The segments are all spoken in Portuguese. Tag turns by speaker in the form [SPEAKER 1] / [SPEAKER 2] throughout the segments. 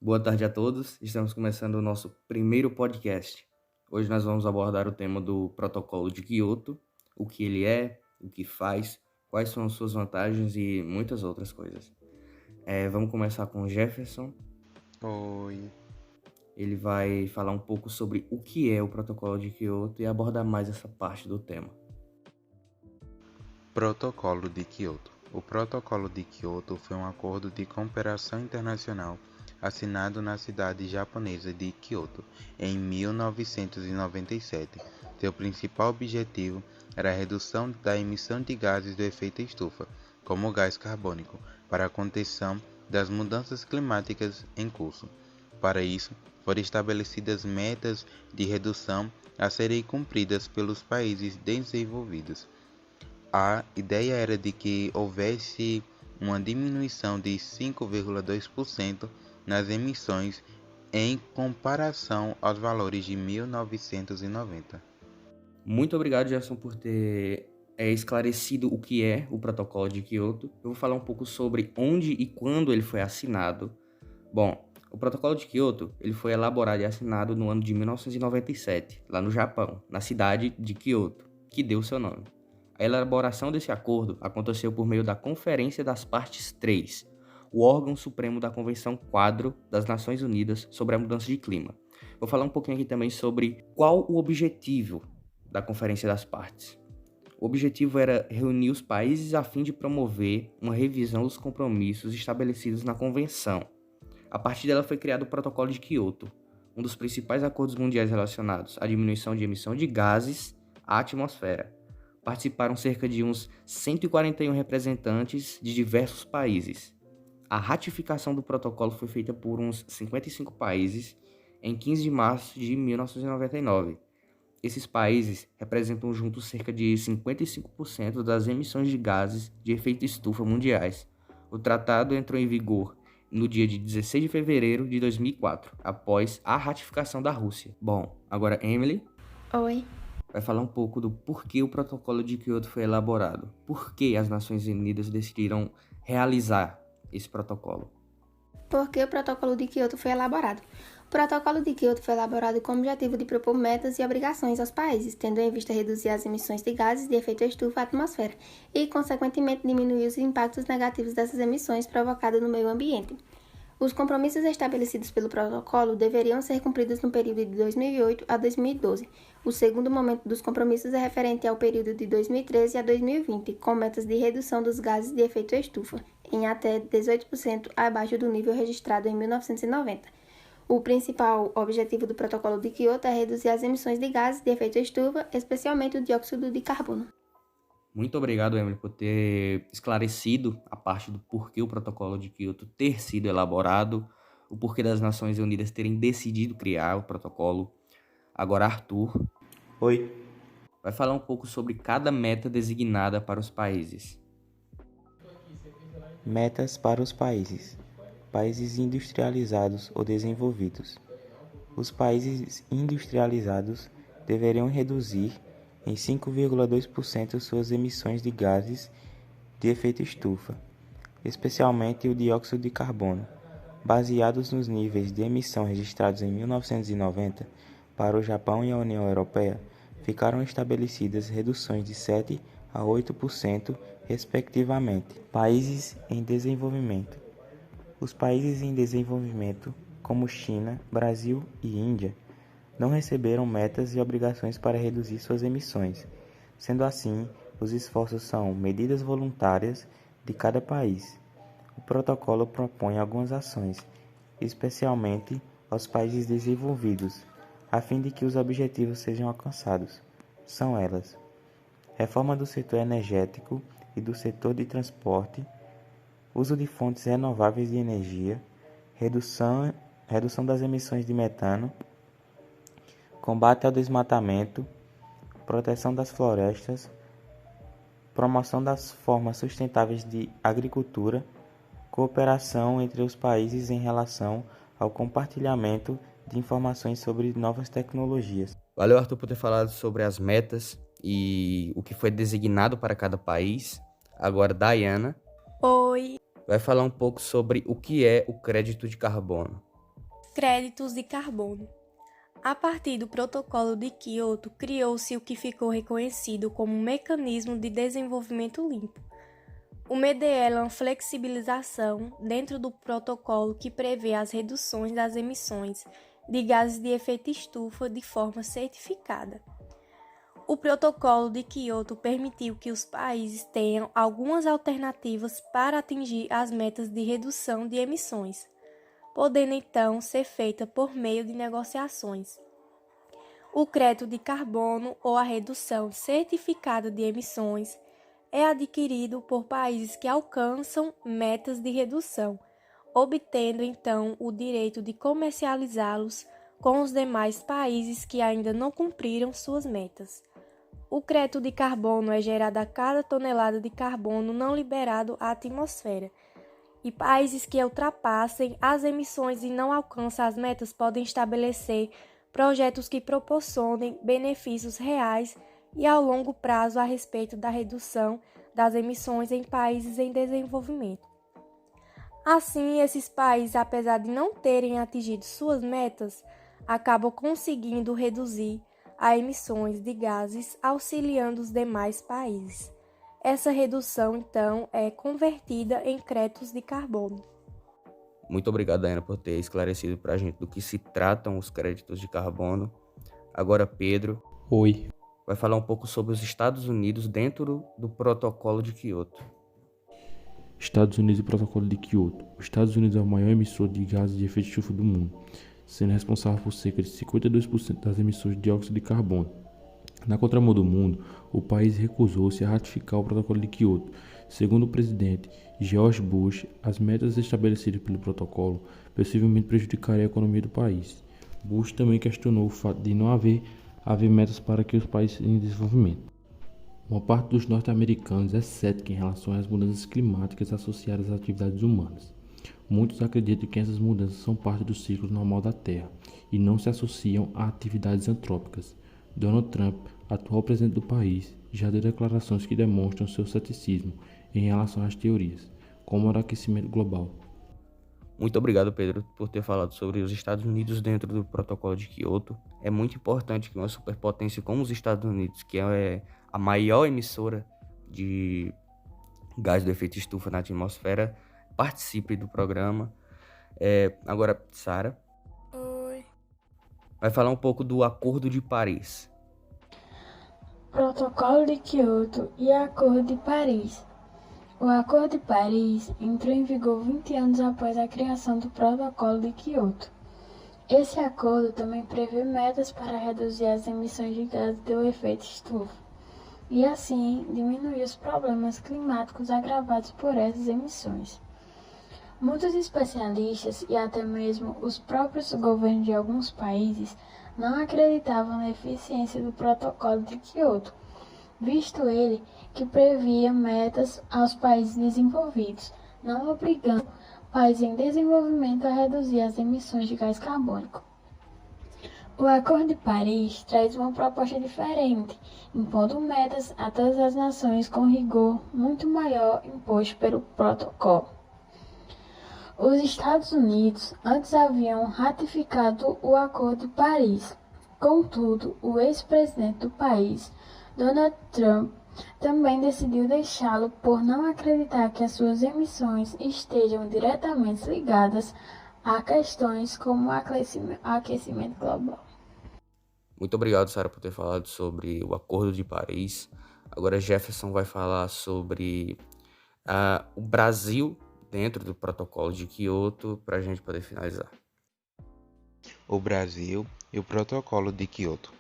[SPEAKER 1] Boa tarde a todos. Estamos começando o nosso primeiro podcast. Hoje nós vamos abordar o tema do Protocolo de Kyoto, o que ele é, o que faz, quais são as suas vantagens e muitas outras coisas. Vamos começar com o Jefferson.
[SPEAKER 2] Oi.
[SPEAKER 1] Ele vai falar um pouco sobre o que é o Protocolo de Kyoto e abordar mais essa parte do tema.
[SPEAKER 2] Protocolo de Kyoto. O Protocolo de Kyoto foi um acordo de cooperação internacional assinado na cidade japonesa de Kyoto em 1997. Seu principal objetivo era a redução da emissão de gases do efeito estufa, como o gás carbônico, para a contenção das mudanças climáticas em curso. Para isso, foram estabelecidas metas de redução a serem cumpridas pelos países desenvolvidos. A ideia era de que houvesse uma diminuição de 5,2% nas emissões em comparação aos valores de 1990.
[SPEAKER 1] Muito obrigado, Jefferson, por ter esclarecido o que é o Protocolo de Kyoto. Eu vou falar um pouco sobre onde e quando ele foi assinado. Bom, o Protocolo de Kyoto ele foi elaborado e assinado no ano de 1997, lá no Japão, na cidade de Kyoto, que deu seu nome. A elaboração desse acordo aconteceu por meio da Conferência das Partes 3, o órgão supremo da Convenção Quadro das Nações Unidas sobre a Mudança de Clima. Vou falar um pouquinho aqui também sobre qual o objetivo da Conferência das Partes. O objetivo era reunir os países a fim de promover uma revisão dos compromissos estabelecidos na Convenção. A partir dela foi criado o Protocolo de Kyoto, um dos principais acordos mundiais relacionados à diminuição de emissão de gases à atmosfera. Participaram cerca de uns 141 representantes de diversos países. A ratificação do protocolo foi feita por uns 55 países em 15 de março de 1999. Esses países representam juntos cerca de 55% das emissões de gases de efeito estufa mundiais. O tratado entrou em vigor no dia de 16 de fevereiro de 2004, após a ratificação da Rússia. Bom, agora Emily
[SPEAKER 3] Oi.
[SPEAKER 1] vai falar um pouco do porquê o protocolo de Kyoto foi elaborado. Por que as Nações Unidas decidiram realizar esse protocolo?
[SPEAKER 3] Por que o Protocolo de Kyoto foi elaborado? O Protocolo de Kyoto foi elaborado com o objetivo de propor metas e obrigações aos países, tendo em vista reduzir as emissões de gases de efeito estufa à atmosfera e, consequentemente, diminuir os impactos negativos dessas emissões provocadas no meio ambiente. Os compromissos estabelecidos pelo protocolo deveriam ser cumpridos no período de 2008 a 2012. O segundo momento dos compromissos é referente ao período de 2013 a 2020, com metas de redução dos gases de efeito estufa em até 18% abaixo do nível registrado em 1990. O principal objetivo do protocolo de Kyoto é reduzir as emissões de gases de efeito estufa, especialmente o dióxido de carbono.
[SPEAKER 1] Muito obrigado, Emily, por ter esclarecido a parte do porquê o protocolo de Kyoto ter sido elaborado, o porquê das Nações Unidas terem decidido criar o protocolo. Agora, Arthur
[SPEAKER 4] Oi.
[SPEAKER 1] vai falar um pouco sobre cada meta designada para os países.
[SPEAKER 4] Metas para os países. Países industrializados ou desenvolvidos. Os países industrializados deveriam reduzir em 5,2% suas emissões de gases de efeito estufa, especialmente o dióxido de carbono. Baseados nos níveis de emissão registrados em 1990, para o Japão e a União Europeia, ficaram estabelecidas reduções de 7 a 8%, respectivamente. Países em desenvolvimento. Os países em desenvolvimento, como China, Brasil e Índia, não receberam metas e obrigações para reduzir suas emissões. Sendo assim, os esforços são medidas voluntárias de cada país. O protocolo propõe algumas ações, especialmente aos países desenvolvidos, a fim de que os objetivos sejam alcançados. São elas: reforma do setor energético e do setor de transporte, uso de fontes renováveis de energia, redução das emissões de metano, combate ao desmatamento, proteção das florestas, promoção das formas sustentáveis de agricultura, cooperação entre os países em relação ao compartilhamento de informações sobre novas tecnologias.
[SPEAKER 1] Valeu, Arthur, por ter falado sobre as metas e o que foi designado para cada país. Agora, Diana
[SPEAKER 5] Oi.
[SPEAKER 1] vai falar um pouco sobre o que é o crédito de carbono.
[SPEAKER 5] Créditos de carbono. A partir do Protocolo de Quioto, criou-se o que ficou reconhecido como um mecanismo de desenvolvimento limpo. O MEDE é uma flexibilização dentro do protocolo que prevê as reduções das emissões de gases de efeito estufa de forma certificada. O Protocolo de Quioto permitiu que os países tenham algumas alternativas para atingir as metas de redução de emissões, podendo então ser feita por meio de negociações. O crédito de carbono ou a redução certificada de emissões é adquirido por países que alcançam metas de redução, obtendo então o direito de comercializá-los com os demais países que ainda não cumpriram suas metas. O crédito de carbono é gerado a cada tonelada de carbono não liberado à atmosfera, e países que ultrapassem as emissões e não alcançam as metas podem estabelecer projetos que proporcionem benefícios reais e ao longo prazo a respeito da redução das emissões em países em desenvolvimento. Assim, esses países, apesar de não terem atingido suas metas, acabam conseguindo reduzir as emissões de gases, auxiliando os demais países. Essa redução, então, é convertida em créditos de carbono.
[SPEAKER 1] Muito obrigado, Daiana, por ter esclarecido para a gente do que se tratam os créditos de carbono. Agora, Pedro.
[SPEAKER 6] Oi.
[SPEAKER 1] Vai falar um pouco sobre os Estados Unidos dentro do Protocolo de Quioto.
[SPEAKER 6] Estados Unidos e Protocolo de Quioto. Os Estados Unidos é o maior emissor de gases de efeito estufa do mundo, sendo responsável por cerca de 52% das emissões de dióxido de carbono. Na contramão do mundo, o país recusou-se a ratificar o Protocolo de Quioto. Segundo o presidente George Bush, as metas estabelecidas pelo protocolo possivelmente prejudicariam a economia do país. Bush também questionou o fato de não haver metas para que os países em desenvolvimento. Uma parte dos norte-americanos é cética em relação às mudanças climáticas associadas às atividades humanas. Muitos acreditam que essas mudanças são parte do ciclo normal da Terra e não se associam a atividades antrópicas. Donald Trump, atual presidente do país, já deu declarações que demonstram seu ceticismo em relação às teorias, como o aquecimento global.
[SPEAKER 1] Muito obrigado, Pedro, por ter falado sobre os Estados Unidos dentro do Protocolo de Quioto. É muito importante que uma superpotência como os Estados Unidos, que é a maior emissora de gás do efeito estufa na atmosfera, participe do programa. Agora, Sara.
[SPEAKER 7] Oi.
[SPEAKER 1] Vai falar um pouco do Acordo de Paris.
[SPEAKER 7] Protocolo de Quioto e Acordo de Paris. O Acordo de Paris entrou em vigor 20 anos após a criação do Protocolo de Quioto. Esse acordo também prevê metas para reduzir as emissões de gases do efeito estufa e, assim, diminuir os problemas climáticos agravados por essas emissões. Muitos especialistas e até mesmo os próprios governos de alguns países não acreditavam na eficiência do Protocolo de Quioto, visto ele que previa metas aos países desenvolvidos, não obrigando países em desenvolvimento a reduzir as emissões de gás carbônico. O Acordo de Paris traz uma proposta diferente, impondo metas a todas as nações com rigor muito maior imposto pelo protocolo. Os Estados Unidos antes haviam ratificado o Acordo de Paris. Contudo, o ex-presidente do país, Donald Trump, também decidiu deixá-lo por não acreditar que as suas emissões estejam diretamente ligadas a questões como o aquecimento global.
[SPEAKER 1] Muito obrigado, Sara, por ter falado sobre o Acordo de Paris. Agora, Jefferson vai falar sobre o Brasil dentro do Protocolo de Quioto, para a gente poder finalizar.
[SPEAKER 2] O Brasil e o Protocolo de Quioto.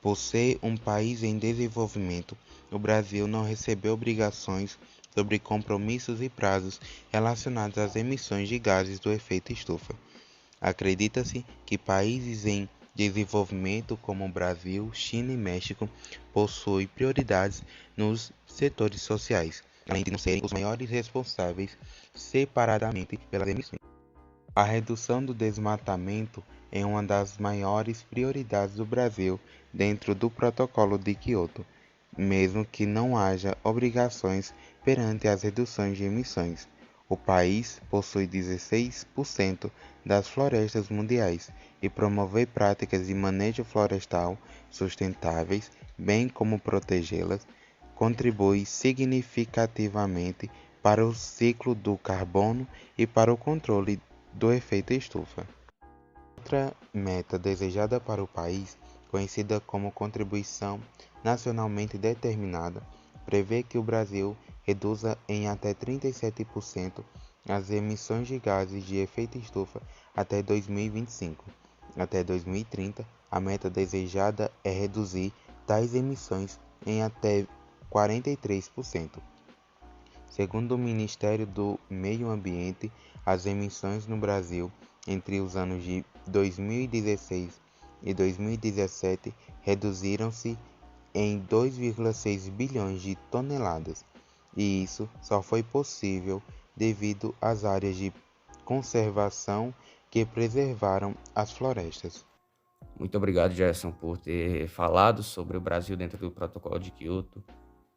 [SPEAKER 2] Por ser um país em desenvolvimento, o Brasil não recebeu obrigações sobre compromissos e prazos relacionados às emissões de gases do efeito estufa. Acredita-se que países em desenvolvimento como o Brasil, China e México possuem prioridades nos setores sociais, além de não serem os maiores responsáveis separadamente pelas emissões. A redução do desmatamento é uma das maiores prioridades do Brasil dentro do Protocolo de Quioto, mesmo que não haja obrigações perante as reduções de emissões. O país possui 16% das florestas mundiais e promover práticas de manejo florestal sustentáveis, bem como protegê-las, contribui significativamente para o ciclo do carbono e para o controle do efeito estufa. Outra meta desejada para o país, conhecida como Contribuição Nacionalmente Determinada, prevê que o Brasil reduza em até 37% as emissões de gases de efeito estufa até 2025. Até 2030, a meta desejada é reduzir tais emissões em até 43%. Segundo o Ministério do Meio Ambiente, as emissões no Brasil entre os anos de 2016 e 2017 reduziram-se em 2,6 bilhões de toneladas, e isso só foi possível devido às áreas de conservação que preservaram as florestas.
[SPEAKER 1] Muito obrigado, Gerson, por ter falado sobre o Brasil dentro do Protocolo de Kyoto.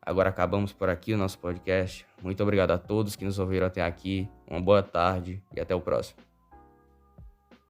[SPEAKER 1] Agora acabamos por aqui o nosso podcast. Muito obrigado a todos que nos ouviram até aqui. Uma boa tarde e até o próximo.